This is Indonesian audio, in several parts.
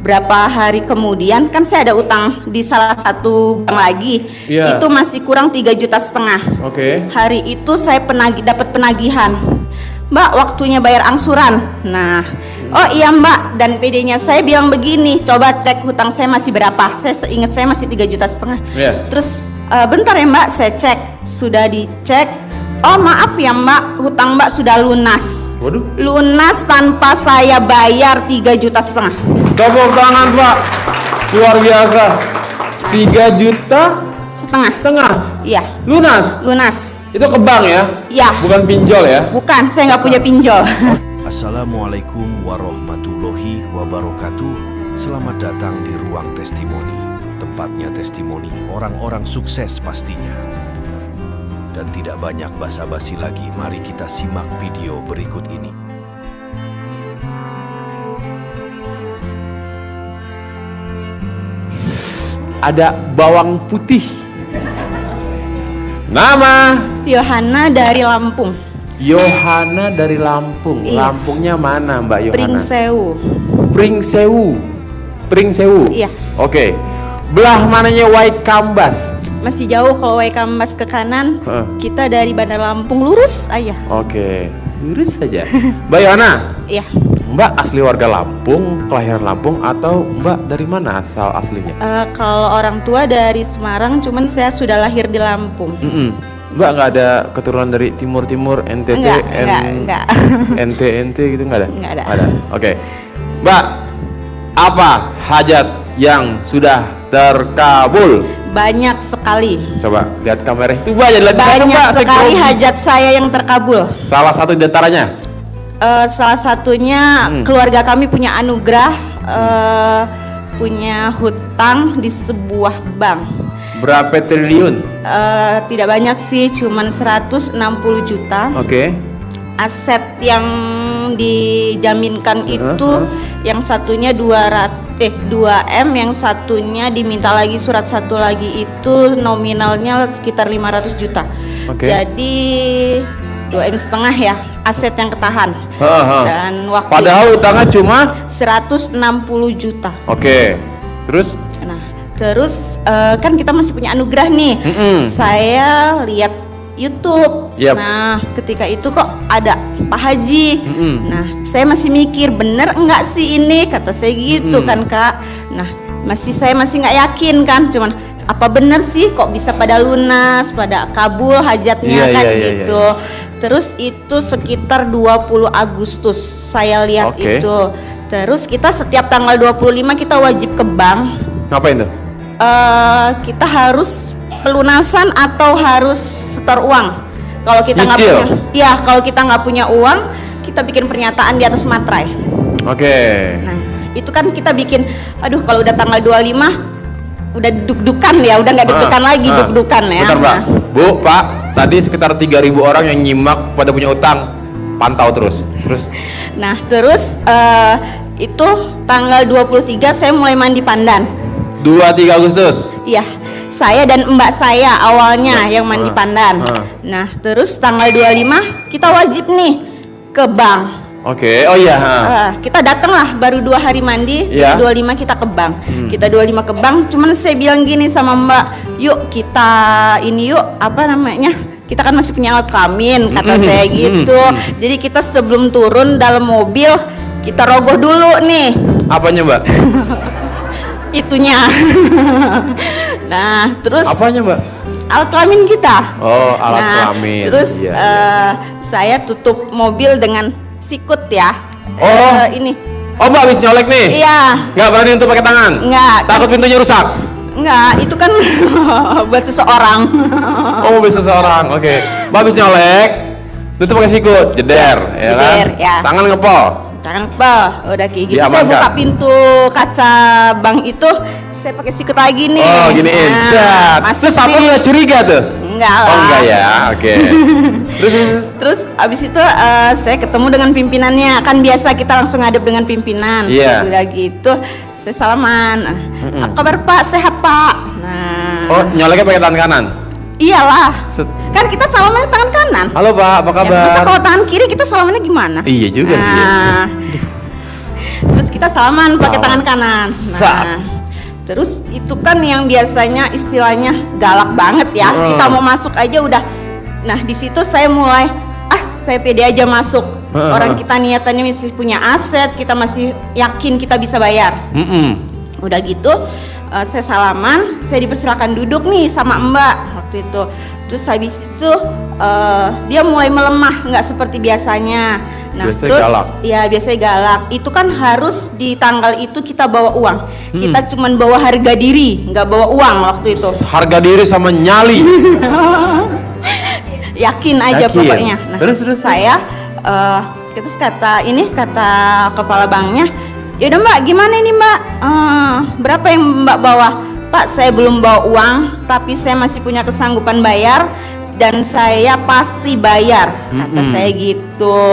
berapa hari kemudian kan saya ada utang di salah satu bank lagi. Itu masih kurang 3,5 juta. Hari itu saya dapat penagihan. Mbak, waktunya bayar angsuran. Nah, oh iya Mbak, dan PD-nya saya bilang begini, coba cek hutang saya masih berapa. Saya ingat saya masih 3,5 juta. Terus bentar ya Mbak, saya cek. Sudah dicek. Oh maaf ya Mbak, hutang Mbak sudah lunas. Waduh. Lunas tanpa saya bayar 3,5 juta. Tepuk tangan Pak, luar biasa. 3,5 juta. Iya. Lunas. Itu ke bank ya? Iya. Bukan pinjol ya? Bukan, saya nggak punya pinjol. Assalamualaikum warahmatullahi wabarakatuh. Selamat datang di Ruang Testimoni. Tempatnya testimoni orang-orang sukses pastinya. Dan tidak banyak basa-basi lagi, mari kita simak video berikut ini. Ada bawang putih. Nama? Yohana dari Lampung. Yohana dari Lampung. Iya. Lampungnya mana Mbak Yohana? Pringsewu. Iya. Oke. Belah mananya Waikambas? Masih jauh, kalau Waikambas ke kanan. Kita dari Bandar Lampung lurus aja. Oke. Lurus saja. Mbak Yohana? Iya. Mbak asli warga Lampung, kelahiran Lampung, atau Mbak dari mana asal aslinya? Kalau orang tua dari Semarang, cuman saya sudah lahir di Lampung. Mbak nggak ada keturunan dari timur NTT? Enggak. NT gitu nggak ada? Nggak ada. Oke. Mbak, apa hajat yang sudah terkabul? Banyak sekali. Coba lihat kamera itu Mbak, jadi banyak sekali hajat saya yang terkabul. Salah satu di antaranya? Salah satunya keluarga kami punya anugerah, punya hutang di sebuah bank. Berapa triliun? Tidak banyak sih, cuman 160 juta. Oke. Aset yang dijaminkan itu yang satunya 2M, yang satunya diminta lagi surat satu lagi, itu nominalnya sekitar 500 juta. Jadi 2,5 M ya aset yang ketahan. Dan waktu padahal utangnya cuma 160 juta. Oke. Terus kan kita masih punya anugerah nih. Saya lihat YouTube. Nah, ketika itu kok ada Pak Haji. Nah, saya masih mikir bener enggak sih ini, kata saya gitu kan Kak. Nah, saya masih nggak yakin kan, cuman apa bener sih kok bisa pada lunas, pada kabul hajatnya gitu. Terus itu sekitar 20 Agustus saya lihat itu. Terus kita setiap tanggal 25 kita wajib ke bank. Ngapain tuh? Kita harus pelunasan atau harus setor uang. Kalau kita nggak punya, kalau kita nggak punya uang, kita bikin pernyataan di atas materai. Nah, itu kan kita bikin, aduh kalau udah tanggal 25 udah deg-degan ya, udah nggak deg-degan lagi, deg-degan ya. Bentar Mbak, Bu, Pak, tadi sekitar 3.000 orang yang nyimak pada punya utang, pantau terus. Nah, terus itu tanggal 23 saya mulai mandi pandan. 23 Agustus? Iya, saya dan mbak saya awalnya yang mandi pandan. Nah, terus tanggal 25 kita wajib nih ke bank. Kita datang lah baru 2 hari mandi. 25 kita ke bank. Kita 25 ke bank. Cuman saya bilang gini sama mbak, yuk kita ini yuk, apa namanya, kita kan masih punya alat kelamin, kata saya gitu. Jadi kita sebelum turun dalam mobil kita rogoh dulu nih. Apanya mbak? Itunya. Nah, terus apanya mbak? Alat kelamin kita. Alat kelamin. Terus saya tutup mobil dengan sikut ya. Ini. Mbak habis nyolek nih? Iya. Nggak berani untuk pakai tangan? Nggak. Takut pintunya rusak? Nggak, itu kan buat seseorang. Buat seseorang. Mbak habis nyolek, tutup pakai sikut, jeder, ya kan? Ya. Tangan ngepol. Udah kayak gitu. Saya buka pintu kaca bank itu, saya pakai sikut lagi nih. Giniin. Terus apa nggak curiga tuh? Enggak lah. Enggak ya, Terus abis itu saya ketemu dengan pimpinannya. Kan biasa kita langsung ngadep dengan pimpinan. Sudah gitu, saya salaman. Apa kabar Pak? Sehat Pak. Nah. Nyoleknya pakai tangan kanan? Iyalah. Kan kita salamannya tangan kanan. Halo Pak, apa kabar? Masa kalau tangan kiri kita salamannya gimana? Iya juga sih. Terus kita salaman pakai Salaman. tangan kanan. Sat. Nah, terus itu kan yang biasanya istilahnya galak banget ya. Kita mau masuk aja udah. Nah di situ saya mulai, saya pede aja masuk. Orang kita niatannya masih punya aset, kita masih yakin kita bisa bayar. Udah gitu, saya salaman, saya dipersilakan duduk nih sama Mbak waktu itu. Terus habis itu dia mulai melemah, nggak seperti biasanya. Nah, Biasanya terus galak. ya biasanya galak. Itu kan harus di tanggal itu kita bawa uang. Kita cuman bawa harga diri, nggak bawa uang waktu itu. Harga diri sama nyali. Yakin aja Yakin. pokoknya. Nah, Terus. saya terus kata kepala banknya, yaudah Mbak, gimana ini Mbak? Berapa yang Mbak bawa? Pak, saya belum bawa uang, tapi saya masih punya kesanggupan bayar dan saya pasti bayar, kata saya gitu.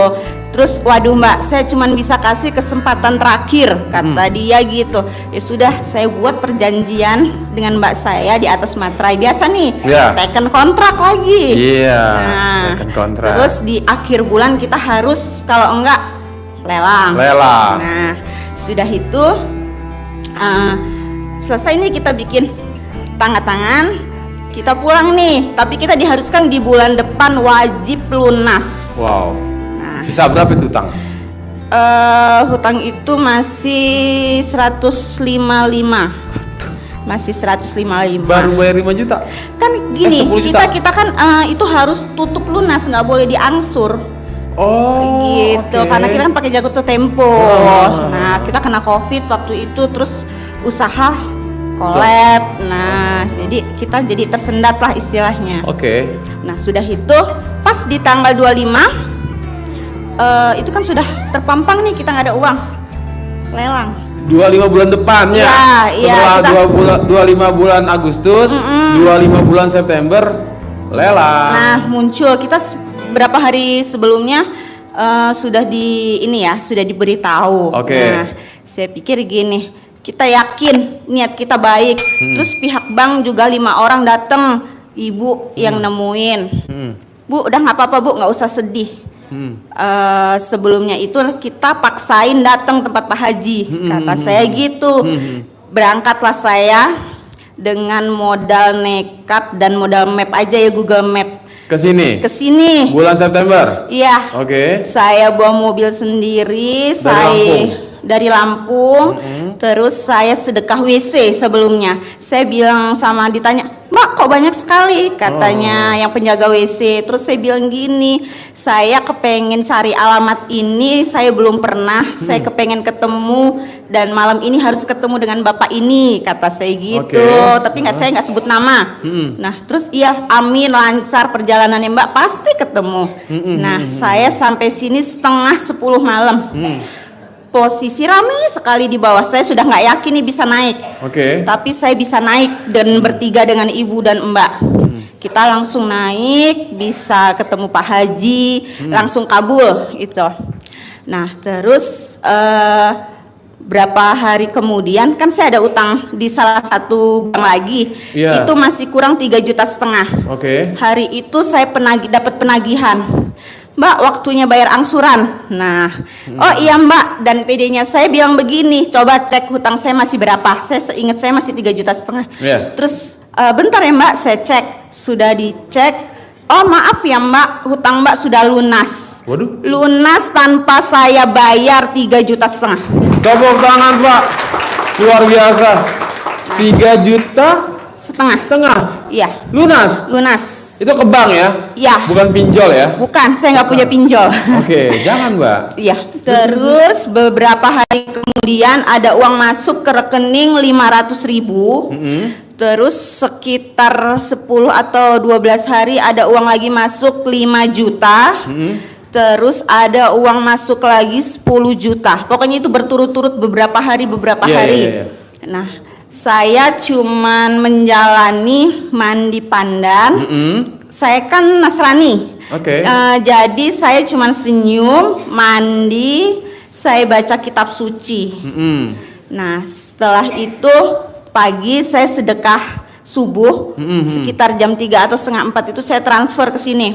Terus, waduh Mbak, saya cuman bisa kasih kesempatan terakhir, kata dia gitu. Ya sudah, saya buat perjanjian dengan Mbak saya di atas materai biasa nih, teken kontrak lagi. Nah, teken kontrak. terus di akhir bulan kita harus kalau enggak lelang. Nah, sudah itu selesai nih kita bikin tanda tangan, kita pulang nih. Tapi kita diharuskan di bulan depan wajib lunas. Wow. Sisa berapa itu utang? Hutang itu masih 155. Masih 155. Baru bayar 5 juta. Kan gini, 10 juta. kita kan itu harus tutup lunas, nggak boleh diangsur. Gitu, oke. karena kita kan pakai Jatuh Tempo. Nah, kita kena Covid waktu itu, terus usaha kolab. Nah, jadi kita jadi tersendat lah istilahnya. Oke. Nah, sudah itu pas di tanggal 25 itu kan sudah terpampang nih, kita nggak ada uang lelang. 25 bulan depannya. Iya, Setelah 25 bulan Agustus, 25 bulan September lelang. Nah, muncul kita berapa hari sebelumnya sudah sudah diberitahu. Nah, saya pikir gini, kita yakin niat kita baik. Terus pihak bank juga 5 orang datang, ibu yang nemuin. Bu, udah nggak apa-apa Bu, nggak usah sedih. Sebelumnya itu kita paksain datang tempat Pak Haji, kata saya gitu. Berangkatlah saya dengan modal nekat dan modal map aja ya, Google Map. Ke sini. Bulan September. Iya. Saya bawa mobil sendiri, dari Lampung. Terus saya sedekah WC sebelumnya. Saya bilang ditanya, Mbak kok banyak sekali, katanya yang penjaga WC. Terus saya bilang gini, saya kepengen cari alamat ini, saya belum pernah. Saya kepengen ketemu dan malam ini harus ketemu dengan bapak ini, kata saya gitu. Tapi saya nggak sebut nama. Nah, terus iya, amin, lancar perjalanannya Mbak, pasti ketemu. Nah, saya sampai sini setengah 10 malam. Posisi ramai sekali di bawah. Saya sudah nggak yakin nih bisa naik. Tapi saya bisa naik dan bertiga dengan ibu dan Mbak. Kita langsung naik, bisa ketemu Pak Haji, langsung kabul itu. Nah, terus berapa hari kemudian kan saya ada utang di salah satu bank lagi. Itu masih kurang 3,5 juta. Hari itu saya dapat penagihan. Mbak, waktunya bayar angsuran. Nah, oh iya Mbak, dan PD-nya saya bilang begini, coba cek hutang saya masih berapa. Saya ingat saya masih 3,5 juta. Terus bentar ya Mbak, saya cek, sudah dicek. Oh maaf ya Mbak, hutang Mbak sudah lunas. Lunas tanpa saya bayar 3,5 juta. Tepuk tangan Pak, luar biasa. 3,5 juta. Iya. Lunas. Itu ke bank ya? Iya. Bukan pinjol ya? Bukan, saya nggak punya pinjol. Jangan Mbak. Iya. Terus beberapa hari kemudian ada uang masuk ke rekening 500.000. Terus sekitar 10 atau 12 hari ada uang lagi masuk 5 juta. Terus ada uang masuk lagi 10 juta. Pokoknya itu berturut-turut beberapa hari. Nah, saya cuman menjalani mandi pandan. Saya kan Nasrani. Jadi saya cuman senyum, mandi, saya baca kitab suci. Nah, setelah itu pagi saya sedekah subuh sekitar jam 3 atau setengah 4 itu saya transfer ke sini.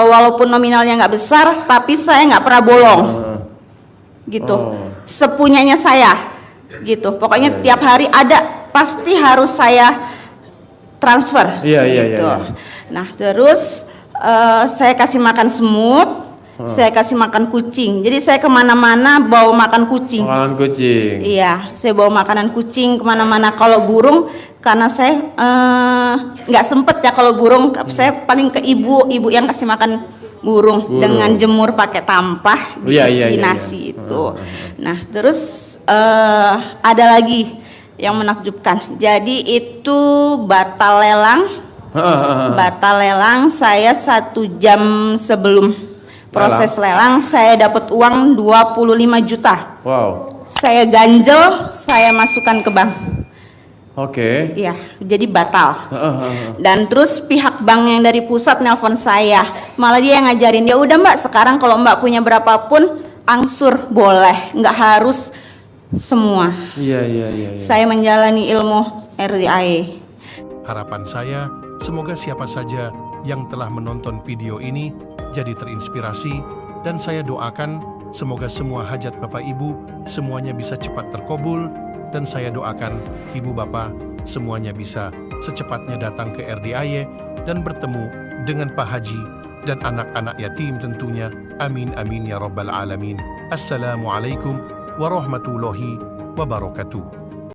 Walaupun nominalnya nggak besar, tapi saya nggak pernah bolong. Gitu. sepunyanya saya gitu. Pokoknya tiap hari ada, pasti harus saya transfer gitu. Nah terus saya kasih makan semut, saya kasih makan kucing. Jadi saya kemana-mana bawa makan kucing. Makanan kucing. Iya, saya bawa makanan kucing kemana-mana. Kalau burung, karena saya nggak sempet ya kalau burung, saya paling ke ibu yang kasih makan burung dengan jemur pakai tampah, diisi nasi itu. Nah terus ada lagi yang menakjubkan. Jadi itu batal lelang. Batal lelang saya 1 jam sebelum proses lelang saya dapat uang 25 juta. Wow. Saya ganjel, saya masukkan ke bank. Oke. Iya, jadi batal. Dan terus pihak bank yang dari pusat nelpon saya, malah dia yang ngajarin, ya udah Mbak, sekarang kalau Mbak punya berapapun angsur boleh, nggak harus semua. Iya. Saya menjalani ilmu RDAE. Harapan saya, semoga siapa saja yang telah menonton video ini jadi terinspirasi, dan saya doakan semoga semua hajat Bapak Ibu semuanya bisa cepat terkabul, dan saya doakan Ibu Bapak semuanya bisa secepatnya datang ke RDAE dan bertemu dengan Pak Haji dan anak-anak yatim tentunya. Amin amin ya rabbal alamin. Assalamualaikum warahmatullahi wabarakatuh.